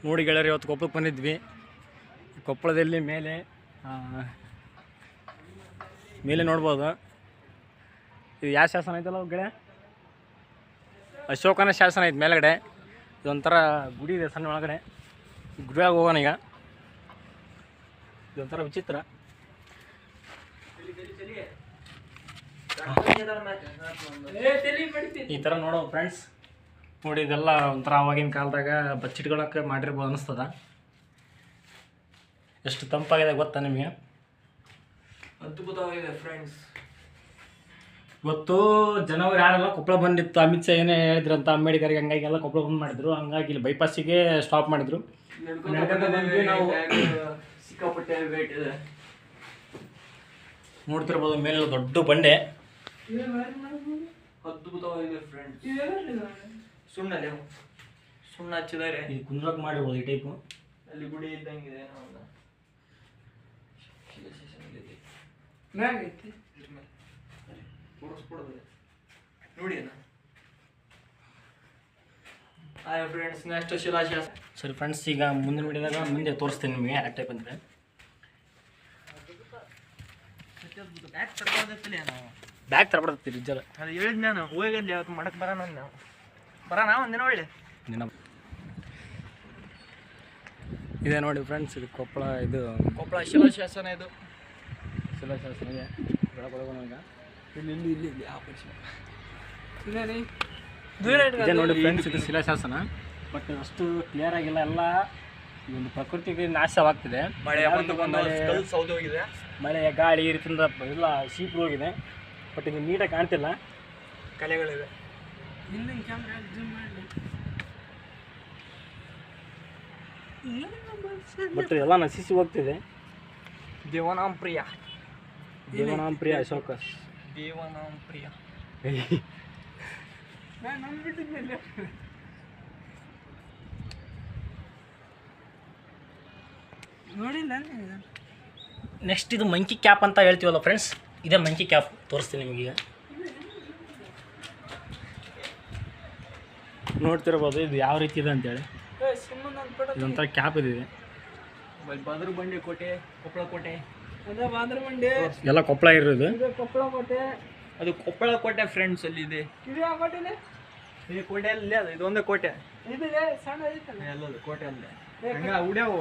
ನೋಡಿ ಗೆಳೆಯರು, ಇವತ್ತು ಕೊಪ್ಪಳಕ್ಕೆ ಬಂದಿದ್ವಿ. ಕೊಪ್ಪಳದಲ್ಲಿ ಮೇಲೆ ನೋಡ್ಬೋದು. ಇದು ಯಾವ ಶಾಸನ ಐತಲ್ಲ ಗೆಳೆಯ? ಅಶೋಕನ ಶಾಸನ ಐತೆ ಮೇಲ್ಗಡೆ. ಇದೊಂಥರ ಗುಡಿ ಇದೆ ಸಣ್ಣ ಒಳಗಡೆ. ಗುಡಿಯಾಗ ಹೋಗೋಣ ಈಗ. ಇದೊಂಥರ ವಿಚಿತ್ರ. ಈ ಥರ ನೋಡೋ ಫ್ರೆಂಡ್ಸ್, ನೋಡಿ ಇದೆಲ್ಲ ಒಂಥರ ಆವಾಗಿನ ಕಾಲದಾಗ ಬಚ್ಚಿಟ್ಕೊಳಕ್ಕೆ ಮಾಡಿರ್ಬೋದು ಅನ್ನಿಸ್ತದ. ಎಷ್ಟು ತಂಪಾಗಿದೆ ಗೊತ್ತಾ ನಿಮಗೆ? ಅದ್ಭುತವಾಗಿದೆ ಫ್ರೆಂಡ್ಸ್. ಇವತ್ತು ಜನವರಿ 6 ಕೊಪ್ಪಳ ಬಂದಿತ್ತು. ಅಮಿತ್ ಶಾ ಏನೇ ಹೇಳಿದ್ರಂತ ಅಂಬೇಡ್ಕರ್ಗೆ, ಹಂಗಾಗಿ ಎಲ್ಲ ಕೊಪ್ಪಳ ಬಂದ್ ಮಾಡಿದ್ರು. ಹಂಗಾಗಿ ಇಲ್ಲಿ ಬೈಪಾಸಿಗೆ ಸ್ಟಾಪ್ ಮಾಡಿದ್ರು. ನಾವು ಸಿಕ್ಕಾಪಟ್ಟೆ ವೇಟ್ ಇದೆ, ನೋಡ್ತಿರ್ಬೋದು. ಮೇಲೆ ದೊಡ್ಡ ಬಂಡೆ. ಅದ್ಭುತವಾಗಿದೆ ಫ್ರೆಂಡ್ಸ್. ಸುಣ್ಣ ಹಚ್ಚಿದ್ದಾರೆ. ಇದು ಕುಂದ್ರಕ್ ಮಾಡಿರ್ಬೋದು ಈ ಟೈಪು. ಅಲ್ಲಿ ಗುಡಿ ಇದ್ದಂಗಿದೆ. ನೋಡಿ ಫ್ರೆಂಡ್ಸ್, ನೆಕ್ಸ್ಟ್ ಶಿಲಾಶಾಸ. ಸರಿ ಫ್ರೆಂಡ್ಸ್, ಈಗ ಮುಂದಿನ ವಿಡಿಯೋದಾಗ ಮುಂದೆ ತೋರಿಸ್ತೀನಿ ನಿಮಗೆ ಆ ಟೈಪ್ ಅಂದರೆ. ಬ್ಯಾಗ್ ತರಬಾರ್ದು ನಿಜಲ್ಲ. ಅದು ಹೇಳಿದ್ ನಾನು ಹೋಗಲ್ಲಿ ಅವತ್ತು ಮಾಡಕ್ಕೆ ಬರೋಣ ಒಂದಿನ ಒಳ್ಳೆ ದಿನ ಇದೆ ನೋಡಿ ಫ್ರೆಂಡ್ಸ್. ಇದು ಕೊಪ್ಪಳ ಶಿಲಾಶಾಸನ. ಇದು ಶಿಲಾಶಾಸನ ಇದೆ. ಈಗ ಇದೆ ನೋಡಿ ಫ್ರೆಂಡ್ಸ್, ಇದು ಶಿಲಾಶಾಸನ. ಬಟ್ ಅಷ್ಟು ಕ್ಲಿಯರ್ ಆಗಿಲ್ಲ. ಎಲ್ಲ ಈ ಒಂದು ಪ್ರಕೃತಿಗೆ ನಾಶವಾಗ್ತಿದೆ. ಮಳೆ, ಗಾಳಿ ಈ ರೀತಿಯಿಂದ ಎಲ್ಲ ಶೀಪ್ರು ಹೋಗಿದೆ. ಬಟ್ ಇದು ನೀಟಾಗಿ ಕಾಣ್ತಿಲ್ಲ. ಕಲೆಗಳಿವೆ. ಬಟ್ ಎಲ್ಲ ನಶಿಸಿ ಹೋಗ್ತಿದೆ. ದೇವನಾಂ ಪ್ರಿಯ ಅಶೋಕ. ದೇವನಾಂ ಪ್ರಿಯ ನೋಡಿಲ್ಲ. ನೆಕ್ಸ್ಟ್ ಇದು ಮಂಕಿ ಕ್ಯಾಪ್ ಅಂತ ಹೇಳ್ತೀವಲ್ಲ ಫ್ರೆಂಡ್ಸ್, ಇದೇ ಮಂಕಿ ಕ್ಯಾಪ್. ತೋರಿಸ್ತೀನಿ ನಿಮಗೀಗ. ನೋಡ್ತಿರ್ಬೋದು ಇದು ಯಾವ ರೀತಿ ಇದೆ ಅಂತೇಳಿ. ಇದೊಂಥರ ಕ್ಯಾಪ್ ಇದೆ. ಬಾದ್ರ ಬಂಡೆ ಕೋಟೆ, ಕೊಪ್ಪಳ ಕೋಟೆ. ಎಲ್ಲ ಕೊಪ್ಪಳ ಇರೋದು. ಕೊಪ್ಪಳ ಕೋಟೆ, ಅದು ಕೊಪ್ಪಳ ಕೋಟೆ ಫ್ರೆಂಡ್ಸ್. ಅಲ್ಲಿ ಇದೆ ಈ ಕೋಟೆ ಅಲ್ಲಿ. ಅದು ಇದೊಂದೇ ಕೋಟೆ. ಎಲ್ಲದು ಕೋಟೆ ಅಲ್ಲೇ. ಉಡ್ಯಾವು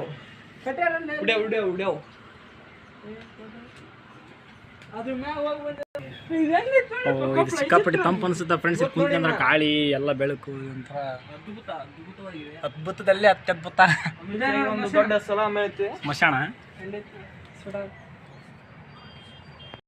ಸಿಕ್ಕಾಪಟ್ಟೆ ತಂಪು ಅನ್ಸುತ್ತೆ ಫ್ರೆಂಡ್ಸ್. ಕುಂತ್ಕೊಂಡ್ರೆ ಗಾಳಿ ಎಲ್ಲ ಬೆಳಕು ಒಂಥರ ಅದ್ಭುತವಾಗಿದೆ. ಅದ್ಭುತದಲ್ಲಿ ಅತ್ಯದ್ಭುತ. ಒಂದು ದೊಡ್ಡ ಸಲಾಮ್ ಐತಿ. ಸ್ಮಶಾನ.